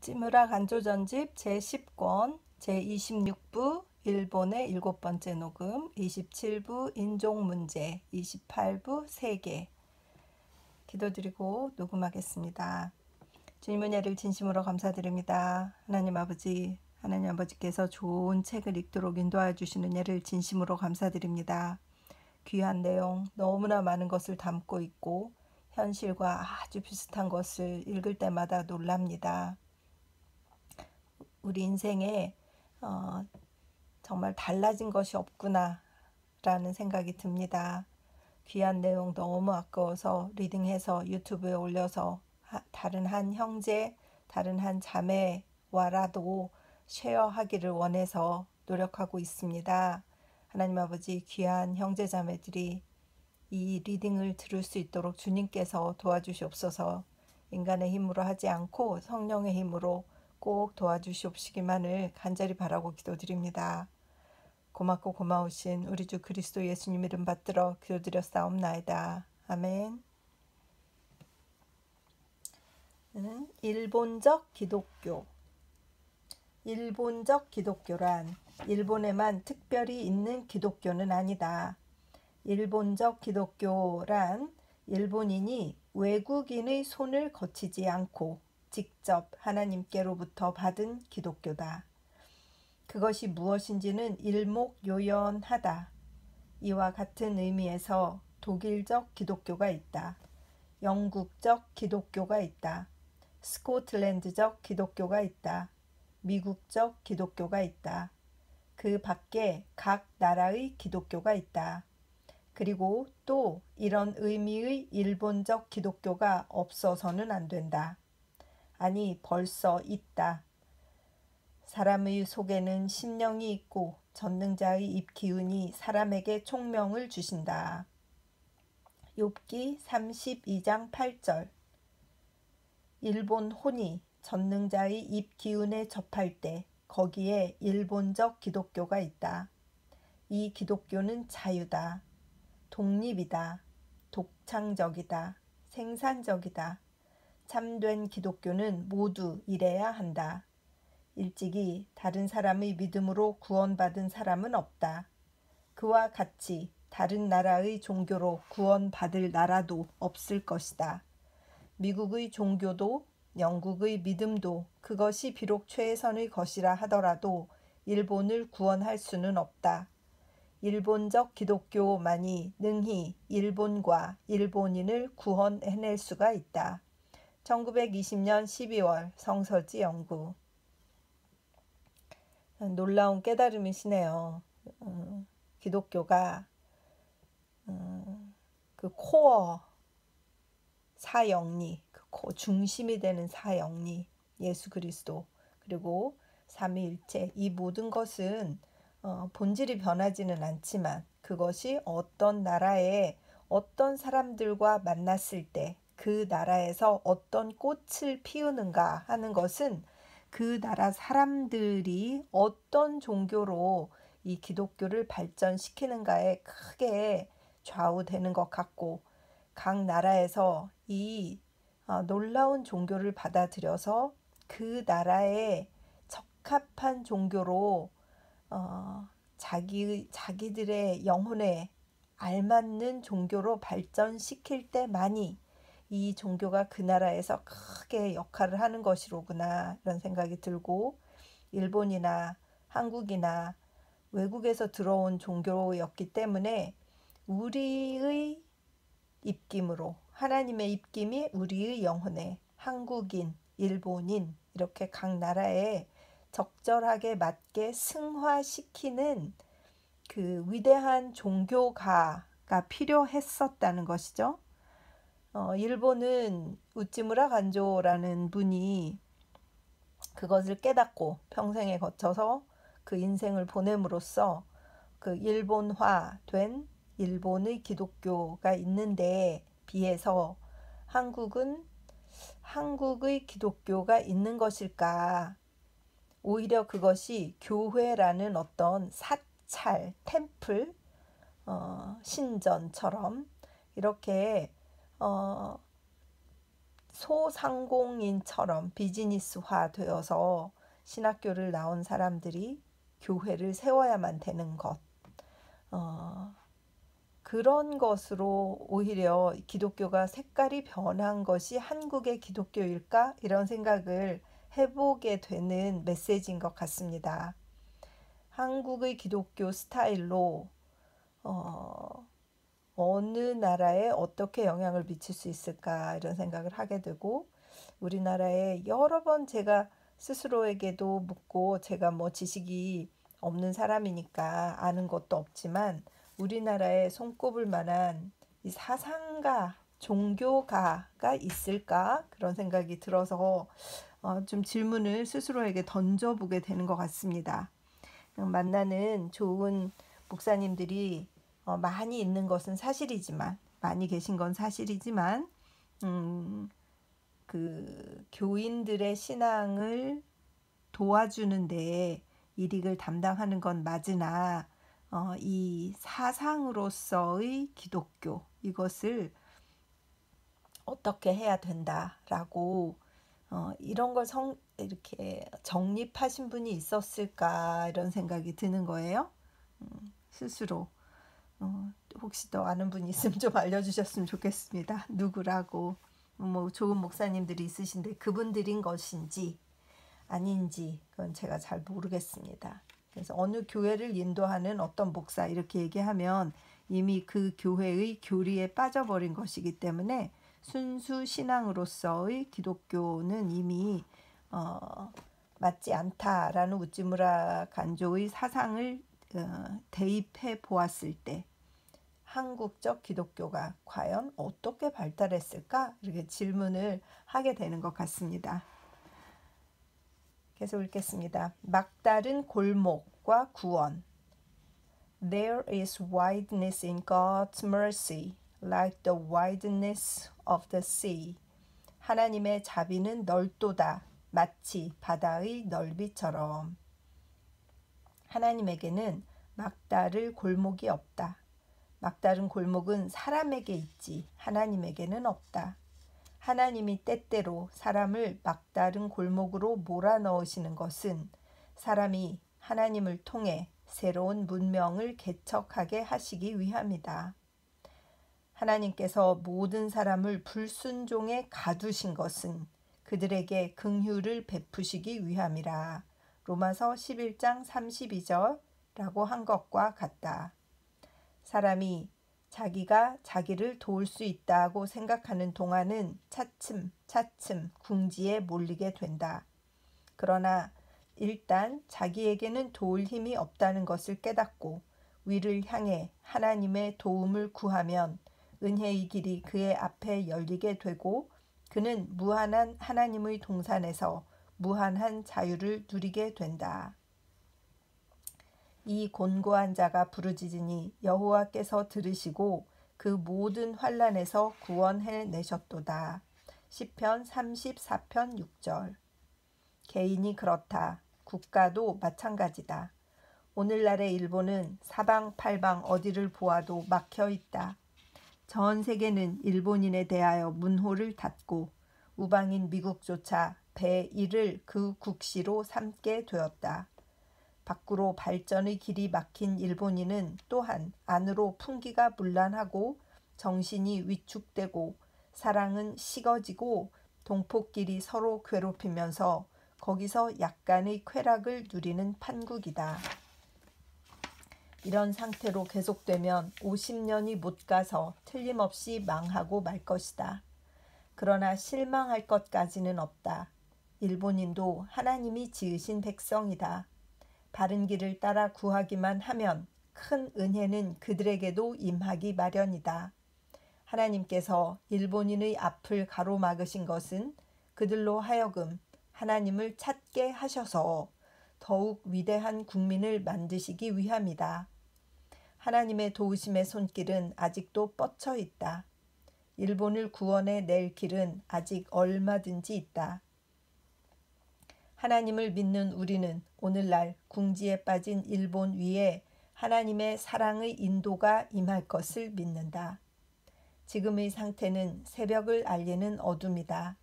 찌무라 간조전집 제10권 제26부 일본의 7번째 녹음 27부 인종문제 28부 세계 기도드리고 녹음하겠습니다. 주님의 은혜를 진심으로 감사드립니다. 하나님 아버지께서 좋은 책을 읽도록 인도하여 주시는 은혜를 진심으로 감사드립니다. 귀한 내용 너무나 많은 것을 담고 있고 현실과 아주 비슷한 것을 읽을 때마다 놀랍니다. 우리 인생에 정말 달라진 것이 없구나 라는 생각이 듭니다. 귀한 내용 너무 아까워서 리딩해서 유튜브에 올려서 다른 한 형제, 다른 한 자매와라도 쉐어하기를 원해서 노력하고 있습니다. 하나님 아버지, 귀한 형제 자매들이 이 리딩을 들을 수 있도록 주님께서 도와주시옵소서. 인간의 힘으로 하지 않고 성령의 힘으로 꼭 도와주시옵시기만을 간절히 바라고 기도드립니다. 고맙고 고마우신 우리 주 그리스도 예수님 이름 받들어 기도드렸사옵나이다. 아멘. 일본적 기독교. 일본적 기독교란 일본에만 특별히 있는 기독교는 아니다. 일본적 기독교란 일본인이 외국인의 손을 거치지 않고 직접 하나님께로부터 받은 기독교다. 그것이 무엇인지는 일목요연하다. 이와 같은 의미에서 독일적 기독교가 있다. 영국적 기독교가 있다. 스코틀랜드적 기독교가 있다. 미국적 기독교가 있다. 그 밖에 각 나라의 기독교가 있다. 그리고 또 이런 의미의 일본적 기독교가 없어서는 안 된다. 아니, 벌써 있다. 사람의 속에는 심령이 있고 전능자의 입기운이 사람에게 총명을 주신다. 욥기 32장 8절. 일본 혼이 전능자의 입기운에 접할 때 거기에 일본적 기독교가 있다. 이 기독교는 자유다. 독립이다. 독창적이다. 생산적이다. 참된 기독교는 모두 이래야 한다. 일찍이 다른 사람의 믿음으로 구원받은 사람은 없다. 그와 같이 다른 나라의 종교로 구원받을 나라도 없을 것이다. 미국의 종교도 영국의 믿음도 그것이 비록 최선의 것이라 하더라도 일본을 구원할 수는 없다. 일본적 기독교만이 능히 일본과 일본인을 구원해낼 수가 있다. 1920년 12월 성서지 연구. 놀라운 깨달음이시네요. 기독교가 그 코어 사영리, 그 중심이 되는 사영리, 예수 그리스도, 그리고 삼위일체, 이 모든 것은 본질이 변하지는 않지만 그것이 어떤 나라에 어떤 사람들과 만났을 때 그 나라에서 어떤 꽃을 피우는가 하는 것은 그 나라 사람들이 어떤 종교로 이 기독교를 발전시키는가에 크게 좌우되는 것 같고, 각 나라에서 이 놀라운 종교를 받아들여서 그 나라에 적합한 종교로 자기들의 영혼에 알맞는 종교로 발전시킬 때만이 이 종교가 그 나라에서 크게 역할을 하는 것이로구나, 이런 생각이 들고, 일본이나 한국이나 외국에서 들어온 종교였기 때문에 우리의 입김으로, 하나님의 입김이 우리의 영혼에 한국인, 일본인 이렇게 각 나라에 적절하게 맞게 승화시키는 그 위대한 종교가가 필요했었다는 것이죠. 일본은 우찌무라 간조라는 분이 그것을 깨닫고 평생에 거쳐서 그 인생을 보냄으로써 그 일본화된 일본의 기독교가 있는데 비해서 한국은 한국의 기독교가 있는 것일까? 오히려 그것이 교회라는 어떤 사찰, 템플, 신전처럼 이렇게 소상공인처럼 비즈니스화 되어서 신학교를 나온 사람들이 교회를 세워야만 되는 것. 그런 것으로 오히려 기독교가 색깔이 변한 것이 한국의 기독교일까? 이런 생각을 해보게 되는 메시지인 것 같습니다. 한국의 기독교 스타일로 어느 나라에 어떻게 영향을 미칠 수 있을까 이런 생각을 하게 되고, 우리나라에 여러 번 제가 스스로에게도 묻고, 제가 뭐 지식이 없는 사람이니까 아는 것도 없지만 우리나라에 손꼽을 만한 이 사상가, 종교가가 있을까? 그런 생각이 들어서 좀 질문을 스스로에게 던져보게 되는 것 같습니다. 만나는 좋은 목사님들이 많이 있는 것은 사실이지만, 많이 계신 건 사실이지만, 그 교인들의 신앙을 도와주는 데에 일익을 담당하는 건 맞으나 이 사상으로서의 기독교, 이것을 어떻게 해야 된다라고 이런 걸 이렇게 정립하신 분이 있었을까 이런 생각이 드는 거예요. 스스로 혹시 더 아는 분이 있으면 좀 알려주셨으면 좋겠습니다. 누구라고. 뭐 좋은 목사님들이 있으신데 그분들인 것인지 아닌지 그건 제가 잘 모르겠습니다. 그래서 어느 교회를 인도하는 어떤 목사 이렇게 얘기하면 이미 그 교회의 교리에 빠져버린 것이기 때문에 순수 신앙으로서의 기독교는 이미 맞지 않다라는 우찌무라 간조의 사상을 대입해 보았을 때 한국적 기독교가 과연 어떻게 발달했을까? 이렇게 질문을 하게 되는 것 같습니다. 계속 읽겠습니다. 막다른 골목과 구원. There is wideness in God's mercy, like the wideness of the sea. 하나님의 자비는 넓도다, 마치 바다의 넓이처럼. 하나님에게는 막다를 골목이 없다. 막다른 골목은 사람에게 있지 하나님에게는 없다. 하나님이 때때로 사람을 막다른 골목으로 몰아넣으시는 것은 사람이 하나님을 통해 새로운 문명을 개척하게 하시기 위함이다. 하나님께서 모든 사람을 불순종에 가두신 것은 그들에게 긍휼을 베푸시기 위함이라. 로마서 11장 32절라고 한 것과 같다. 사람이 자기가 자기를 도울 수 있다고 생각하는 동안은 차츰 궁지에 몰리게 된다. 그러나 일단 자기에게는 도울 힘이 없다는 것을 깨닫고 위를 향해 하나님의 도움을 구하면 은혜의 길이 그의 앞에 열리게 되고 그는 무한한 하나님의 동산에서 무한한 자유를 누리게 된다. 이 곤고한 자가 부르짖으니 여호와께서 들으시고 그 모든 환난에서 구원해 내셨도다. 시편 34편 6절. 개인이 그렇다. 국가도 마찬가지다. 오늘날의 일본은 사방팔방 어디를 보아도 막혀 있다. 전 세계는 일본인에 대하여 문호를 닫고 우방인 미국조차 배 1을 그 국시로 삼게 되었다. 밖으로 발전의 길이 막힌 일본인은 또한 안으로 풍기가 문란하고 정신이 위축되고 사랑은 식어지고 동폭끼리 서로 괴롭히면서 거기서 약간의 쾌락을 누리는 판국이다. 이런 상태로 계속되면 50년이 못 가서 틀림없이 망하고 말 것이다. 그러나 실망할 것까지는 없다. 일본인도 하나님이 지으신 백성이다. 바른 길을 따라 구하기만 하면 큰 은혜는 그들에게도 임하기 마련이다. 하나님께서 일본인의 앞을 가로막으신 것은 그들로 하여금 하나님을 찾게 하셔서 더욱 위대한 국민을 만드시기 위함이다. 하나님의 도우심의 손길은 아직도 뻗쳐 있다. 일본을 구원해 낼 길은 아직 얼마든지 있다. 하나님을 믿는 우리는 오늘날 궁지에 빠진 일본 위에 하나님의 사랑의 인도가 임할 것을 믿는다. 지금의 상태는 새벽을 알리는 어둠이다.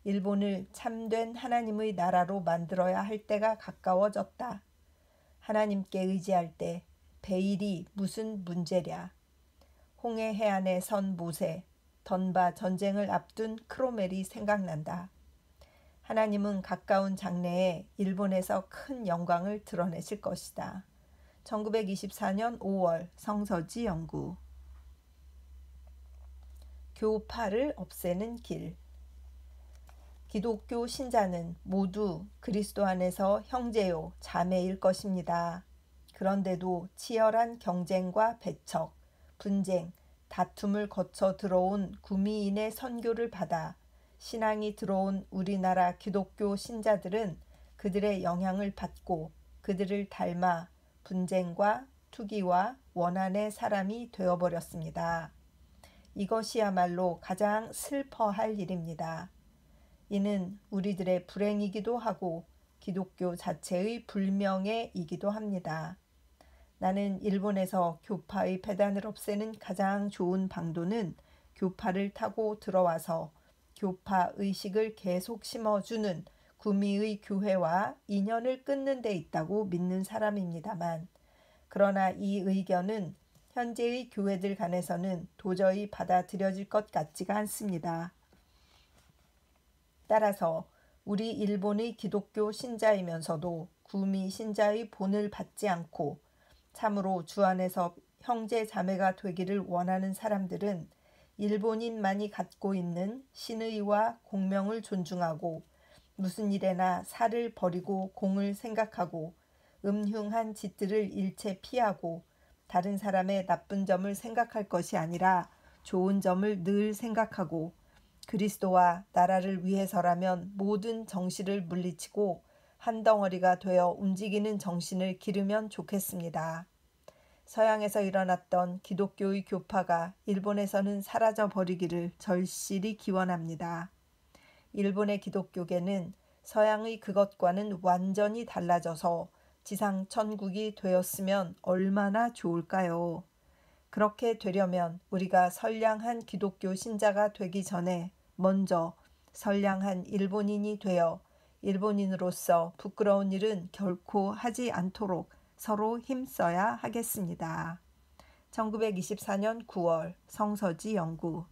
일본을 참된 하나님의 나라로 만들어야 할 때가 가까워졌다. 하나님께 의지할 때 베일이 무슨 문제랴. 홍해 해안에 선 모세, 던바 전쟁을 앞둔 크로멜이 생각난다. 하나님은 가까운 장래에 일본에서 큰 영광을 드러내실 것이다. 1924년 5월 성서지 연구. 교파를 없애는 길. 기독교 신자는 모두 그리스도 안에서 형제요 자매일 것입니다. 그런데도 치열한 경쟁과 배척, 분쟁, 다툼을 거쳐 들어온 구미인의 선교를 받아 신앙이 들어온 우리나라 기독교 신자들은 그들의 영향을 받고 그들을 닮아 분쟁과 투기와 원한의 사람이 되어버렸습니다. 이것이야말로 가장 슬퍼할 일입니다. 이는 우리들의 불행이기도 하고 기독교 자체의 불명예이기도 합니다. 나는 일본에서 교파의 배단을 없애는 가장 좋은 방도는 교파를 타고 들어와서 교파 의식을 계속 심어주는 구미의 교회와 인연을 끊는 데 있다고 믿는 사람입니다만, 그러나 이 의견은 현재의 교회들 간에서는 도저히 받아들여질 것 같지가 않습니다. 따라서 우리 일본의 기독교 신자이면서도 구미 신자의 본을 받지 않고 참으로 주 안에서 형제 자매가 되기를 원하는 사람들은 일본인만이 갖고 있는 신의와 공명을 존중하고 무슨 일에나 살을 버리고 공을 생각하고 음흉한 짓들을 일체 피하고 다른 사람의 나쁜 점을 생각할 것이 아니라 좋은 점을 늘 생각하고 그리스도와 나라를 위해서라면 모든 정신을 물리치고 한 덩어리가 되어 움직이는 정신을 기르면 좋겠습니다. 서양에서 일어났던 기독교의 교파가 일본에서는 사라져 버리기를 절실히 기원합니다. 일본의 기독교계는 서양의 그것과는 완전히 달라져서 지상 천국이 되었으면 얼마나 좋을까요? 그렇게 되려면 우리가 선량한 기독교 신자가 되기 전에 먼저 선량한 일본인이 되어 일본인으로서 부끄러운 일은 결코 하지 않도록 서로 힘써야 하겠습니다. 1924년 9월 성서지 연구.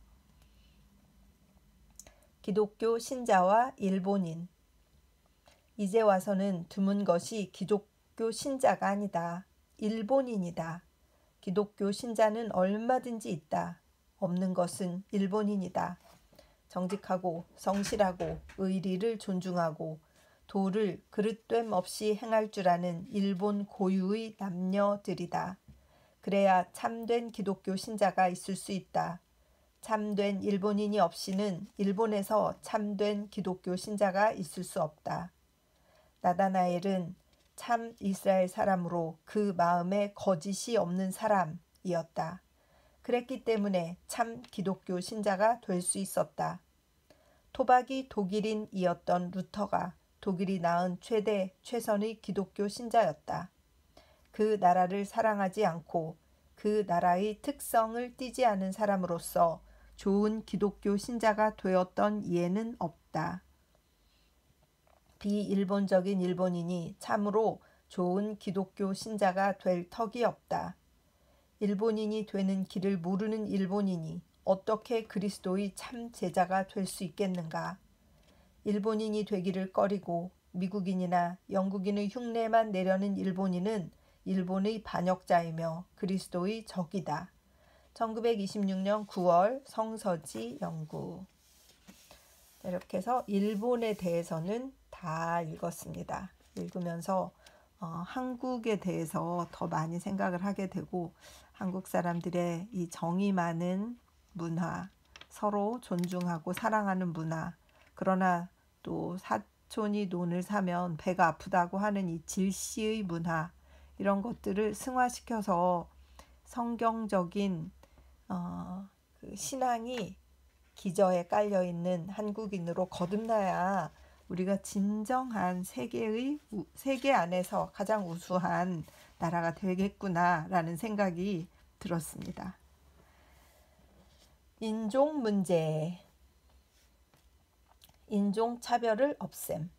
기독교 신자와 일본인. 이제 와서는 드문 것이 기독교 신자가 아니다. 일본인이다. 기독교 신자는 얼마든지 있다. 없는 것은 일본인이다. 정직하고 성실하고 의리를 존중하고 도를 그릇됨 없이 행할 줄 아는 일본 고유의 남녀들이다. 그래야 참된 기독교 신자가 있을 수 있다. 참된 일본인이 없이는 일본에서 참된 기독교 신자가 있을 수 없다. 나다나엘은 참 이스라엘 사람으로 그 마음에 거짓이 없는 사람이었다. 그랬기 때문에 참 기독교 신자가 될 수 있었다. 토박이 독일인이었던 루터가 독일이 낳은 최선의 기독교 신자였다. 그 나라를 사랑하지 않고 그 나라의 특성을 띠지 않은 사람으로서 좋은 기독교 신자가 되었던 예는 없다. 비일본적인 일본인이 참으로 좋은 기독교 신자가 될 턱이 없다. 일본인이 되는 길을 모르는 일본인이 어떻게 그리스도의 참 제자가 될 수 있겠는가? 일본인이 되기를 꺼리고 미국인이나 영국인의 흉내만 내려는 일본인은 일본의 반역자이며 그리스도의 적이다. 1926년 9월 성서지 연구. 이렇게 해서 일본에 대해서는 다 읽었습니다. 읽으면서 한국에 대해서 더 많이 생각을 하게 되고 한국 사람들의 이 정이 많은 문화, 서로 존중하고 사랑하는 문화, 그러나 또 사촌이 논을 사면 배가 아프다고 하는 이 질시의 문화, 이런 것들을 승화시켜서 성경적인 그 신앙이 기저에 깔려있는 한국인으로 거듭나야 우리가 진정한 세계 안에서 가장 우수한 나라가 되겠구나라는 생각이 들었습니다. 인종 문제. 인종차별을 없앰.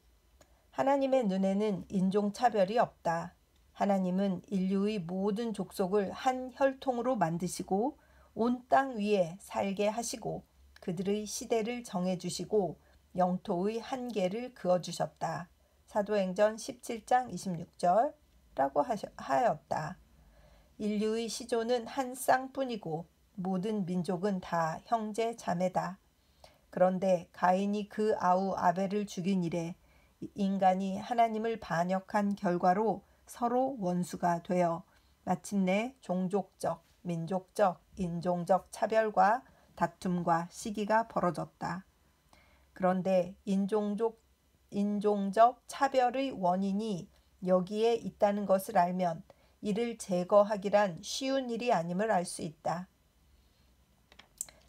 하나님의 눈에는 인종차별이 없다. 하나님은 인류의 모든 족속을 한 혈통으로 만드시고 온 땅 위에 살게 하시고 그들의 시대를 정해주시고 영토의 한계를 그어주셨다. 사도행전 17장 26절라고 하였다. 인류의 시조는 한 쌍뿐이고 모든 민족은 다 형제 자매다. 그런데 가인이 그 아우 아벨을 죽인 이래 인간이 하나님을 반역한 결과로 서로 원수가 되어 마침내 종족적, 민족적, 인종적 차별과 다툼과 시기가 벌어졌다. 그런데 인종적 차별의 원인이 여기에 있다는 것을 알면 이를 제거하기란 쉬운 일이 아님을 알 수 있다.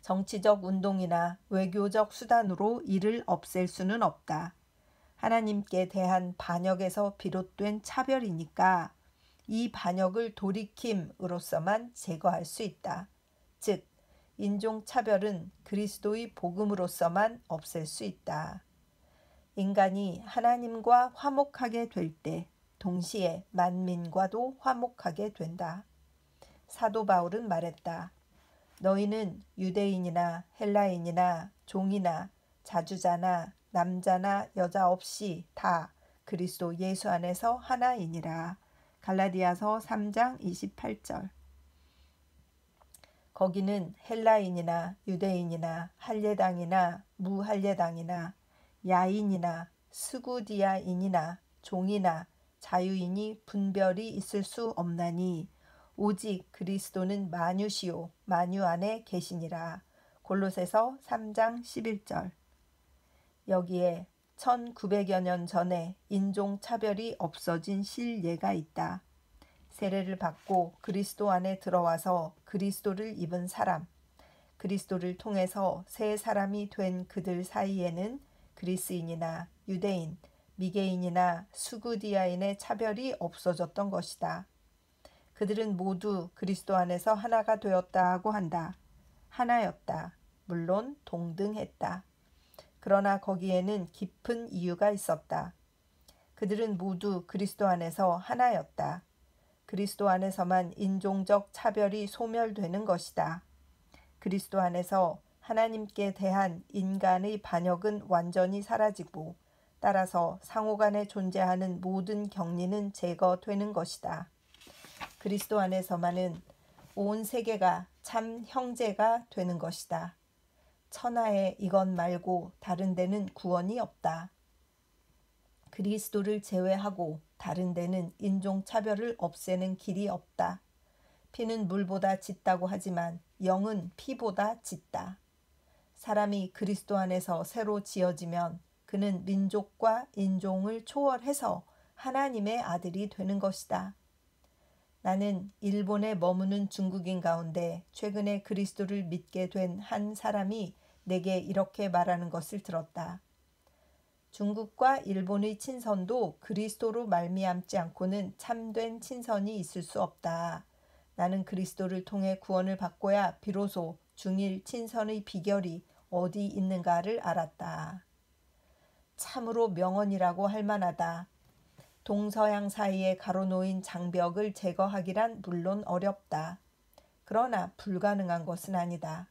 정치적 운동이나 외교적 수단으로 이를 없앨 수는 없다. 하나님께 대한 반역에서 비롯된 차별이니까 이 반역을 돌이킴으로써만 제거할 수 있다. 즉, 인종차별은 그리스도의 복음으로써만 없앨 수 있다. 인간이 하나님과 화목하게 될 때 동시에 만민과도 화목하게 된다. 사도 바울은 말했다. 너희는 유대인이나 헬라인이나 종이나 자주자나 남자나 여자 없이 다 그리스도 예수 안에서 하나이니라. 갈라디아서 3장 28절. 거기는 헬라인이나 유대인이나 할례당이나 무할례당이나 야인이나 스구디아인이나 종이나 자유인이 분별이 있을 수 없나니 오직 그리스도는 만유시요 만유 안에 계시니라. 골로새서 3장 11절. 여기에 1900여 년 전에 인종차별이 없어진 실예가 있다. 세례를 받고 그리스도 안에 들어와서 그리스도를 입은 사람, 그리스도를 통해서 새 사람이 된 그들 사이에는 그리스인이나 유대인, 미개인이나 수구디아인의 차별이 없어졌던 것이다. 그들은 모두 그리스도 안에서 하나가 되었다고 한다. 하나였다. 물론 동등했다. 그러나 거기에는 깊은 이유가 있었다. 그들은 모두 그리스도 안에서 하나였다. 그리스도 안에서만 인종적 차별이 소멸되는 것이다. 그리스도 안에서 하나님께 대한 인간의 반역은 완전히 사라지고 따라서 상호간에 존재하는 모든 격리는 제거되는 것이다. 그리스도 안에서만은 온 세계가 참 형제가 되는 것이다. 천하에 이것 말고 다른 데는 구원이 없다. 그리스도를 제외하고 다른 데는 인종차별을 없애는 길이 없다. 피는 물보다 짙다고 하지만 영은 피보다 짙다. 사람이 그리스도 안에서 새로 지어지면 그는 민족과 인종을 초월해서 하나님의 아들이 되는 것이다. 나는 일본에 머무는 중국인 가운데 최근에 그리스도를 믿게 된 한 사람이 내게 이렇게 말하는 것을 들었다. 중국과 일본의 친선도 그리스도로 말미암지 않고는 참된 친선이 있을 수 없다. 나는 그리스도를 통해 구원을 받고야 비로소 중일 친선의 비결이 어디 있는가를 알았다. 참으로 명언이라고 할 만하다. 동서양 사이에 가로놓인 장벽을 제거하기란 물론 어렵다. 그러나 불가능한 것은 아니다.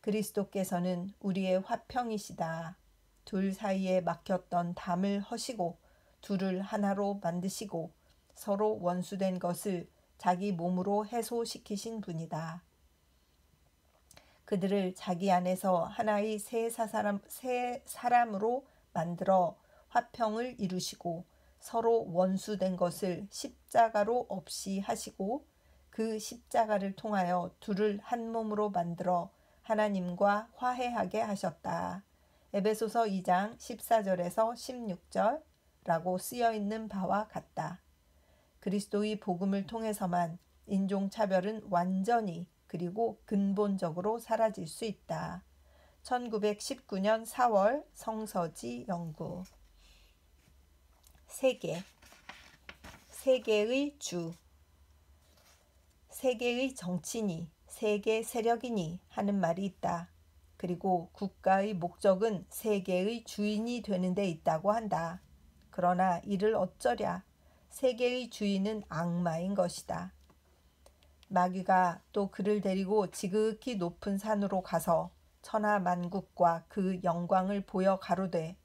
그리스도께서는 우리의 화평이시다. 둘 사이에 막혔던 담을 허시고 둘을 하나로 만드시고 서로 원수된 것을 자기 몸으로 해소시키신 분이다. 그들을 자기 안에서 하나의 새 사람으로 만들어 화평을 이루시고 서로 원수된 것을 십자가로 없이 하시고 그 십자가를 통하여 둘을 한 몸으로 만들어 하나님과 화해하게 하셨다. 에베소서 2장 14절에서 16절라고 쓰여 있는 바와 같다. 그리스도의 복음을 통해서만 인종차별은 완전히 그리고 근본적으로 사라질 수 있다. 1919년 4월 성서지 연구. 세계의 주. 세계의 정치니 세계 세력이니 하는 말이 있다. 그리고 국가의 목적은 세계의 주인이 되는 데 있다고 한다. 그러나 이를 어쩌랴. 세계의 주인은 악마인 것이다. 마귀가 또 그를 데리고 지극히 높은 산으로 가서 천하 만국과 그 영광을 보여 가로되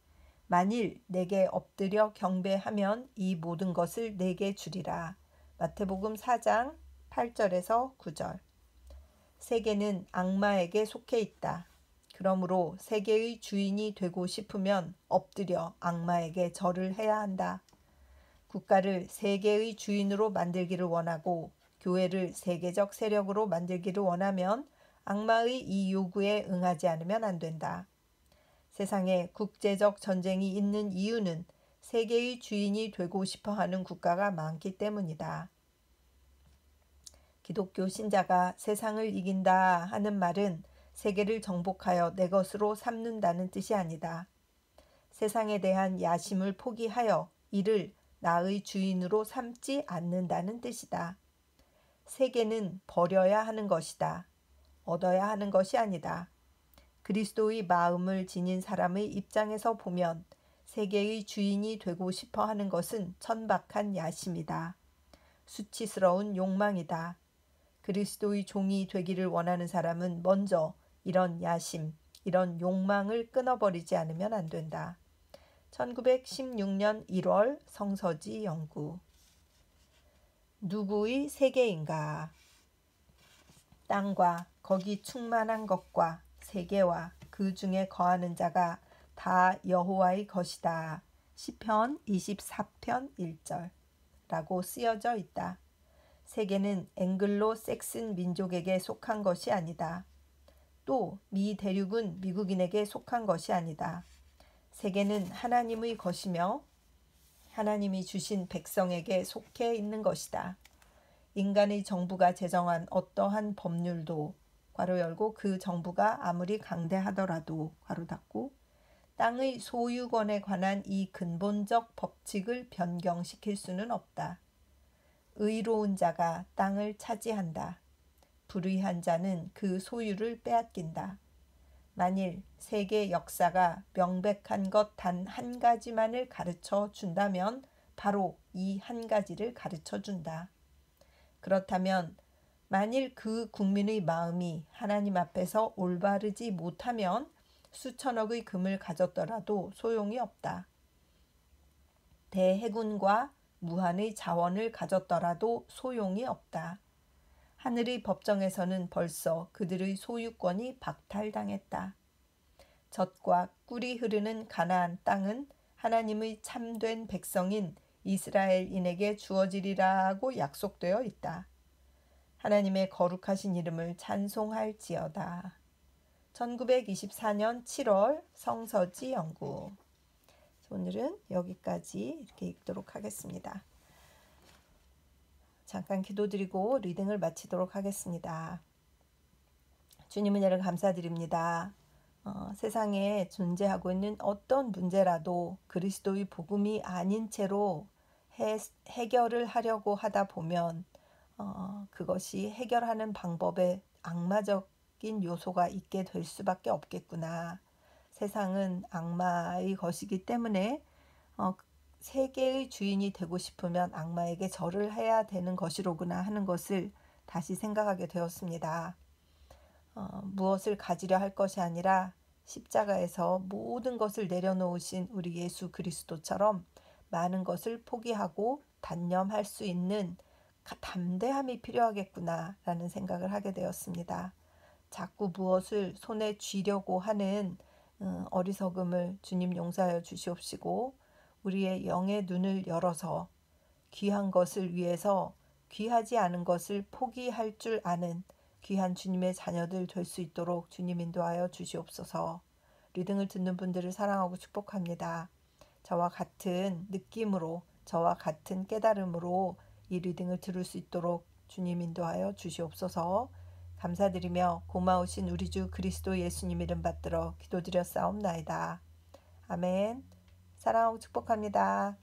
만일 내게 엎드려 경배하면 이 모든 것을 내게 주리라. 마태복음 4장 8절에서 9절. 세계는 악마에게 속해 있다. 그러므로 세계의 주인이 되고 싶으면 엎드려 악마에게 절을 해야 한다. 국가를 세계의 주인으로 만들기를 원하고 교회를 세계적 세력으로 만들기를 원하면 악마의 이 요구에 응하지 않으면 안 된다. 세상에 국제적 전쟁이 있는 이유는 세계의 주인이 되고 싶어 하는 국가가 많기 때문이다. 기독교 신자가 세상을 이긴다 하는 말은 세계를 정복하여 내 것으로 삼는다는 뜻이 아니다. 세상에 대한 야심을 포기하여 이를 나의 주인으로 삼지 않는다는 뜻이다. 세계는 버려야 하는 것이다. 얻어야 하는 것이 아니다. 그리스도의 마음을 지닌 사람의 입장에서 보면 세계의 주인이 되고 싶어 하는 것은 천박한 야심이다. 수치스러운 욕망이다. 그리스도의 종이 되기를 원하는 사람은 먼저 이런 야심, 이런 욕망을 끊어버리지 않으면 안 된다. 1916년 1월 성서지 연구. 누구의 세계인가? 땅과 거기 충만한 것과 세계와 그 중에 거하는 자가 다 여호와의 것이다. 시편 24편 1절 라고 쓰여져 있다. 세계는 앵글로 섹슨 민족에게 속한 것이 아니다. 또 미 대륙은 미국인에게 속한 것이 아니다. 세계는 하나님의 것이며 하나님이 주신 백성에게 속해 있는 것이다. 인간의 정부가 제정한 어떠한 법률도 괄호 열고 그 정부가 아무리 강대하더라도 괄호 닫고 땅의 소유권에 관한 이 근본적 법칙을 변경시킬 수는 없다. 의로운 자가 땅을 차지한다. 불의한 자는 그 소유를 빼앗긴다. 만일 세계 역사가 명백한 것 단 한 가지만을 가르쳐 준다면 바로 이 한 가지를 가르쳐 준다. 그렇다면 만일 그 국민의 마음이 하나님 앞에서 올바르지 못하면 수천억의 금을 가졌더라도 소용이 없다. 대해군과 무한의 자원을 가졌더라도 소용이 없다. 하늘의 법정에서는 벌써 그들의 소유권이 박탈당했다. 젖과 꿀이 흐르는 가나안 땅은 하나님의 참된 백성인 이스라엘인에게 주어지리라고 약속되어 있다. 하나님의 거룩하신 이름을 찬송할지어다. 1924년 7월 성서지 연구. 오늘은 여기까지 이렇게 읽도록 하겠습니다. 잠깐 기도드리고 리딩을 마치도록 하겠습니다. 주님 은혜를 감사드립니다. 세상에 존재하고 있는 어떤 문제라도 그리스도의 복음이 아닌 채로 해결을 하려고 하다 보면 그것이 해결하는 방법에 악마적인 요소가 있게 될 수밖에 없겠구나. 세상은 악마의 것이기 때문에 세계의 주인이 되고 싶으면 악마에게 절을 해야 되는 것이로구나 하는 것을 다시 생각하게 되었습니다. 무엇을 가지려 할 것이 아니라 십자가에서 모든 것을 내려놓으신 우리 예수 그리스도처럼 많은 것을 포기하고 단념할 수 있는 담대함이 필요하겠구나 라는 생각을 하게 되었습니다. 자꾸 무엇을 손에 쥐려고 하는 어리석음을 주님 용서하여 주시옵시고 우리의 영의 눈을 열어서 귀한 것을 위해서 귀하지 않은 것을 포기할 줄 아는 귀한 주님의 자녀들 될 수 있도록 주님 인도하여 주시옵소서. 리딩을 듣는 분들을 사랑하고 축복합니다. 저와 같은 느낌으로 저와 같은 깨달음으로 이 리딩을 들을 수 있도록 주님 인도하여 주시옵소서. 감사드리며 고마우신 우리 주 그리스도 예수님 이름 받들어 기도드렸사옵나이다. 아멘. 사랑하고 축복합니다.